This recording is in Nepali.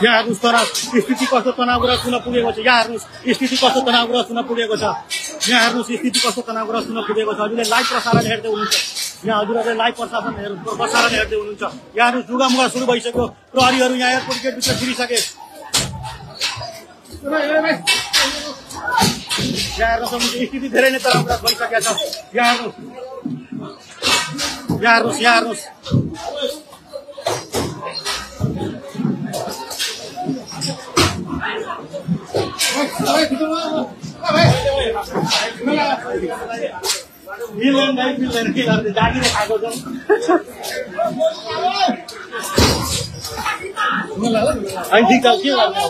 यहाँ हेर्नुहोस् तर स्थिति कस्तो तनावग्रस्त हुन पुगेको छ। यहाँ हेर्नुहोस् स्थिति कस्तो तनावग्रस्त हुन पुगेको छ। यहाँ हेर्नुहोस् स्थिति कस्तो तनावग्रस्त हुन पुगेको छ। हजुरले लाइभ प्रसारण हेर्दै हुनुहुन्छ। यहाँ हजुरहरूले लाइभ प्रसारण हेर्दै हुनुहुन्छ। यहाँ हेर्नुहोस् जुगामुगा सुरु भइसक्यो। प्रहरीहरू यहाँ एयरपोर्ट गेटभित्र छिरिसके। यहाँ हेर्न सक्नुहुन्छ स्थिति धेरै नै तनावग्रस्त भइसकेको छ। यहाँ हेर्नुहोस् जागिर खाएको छ। अनि ठिक छ के गर्नु।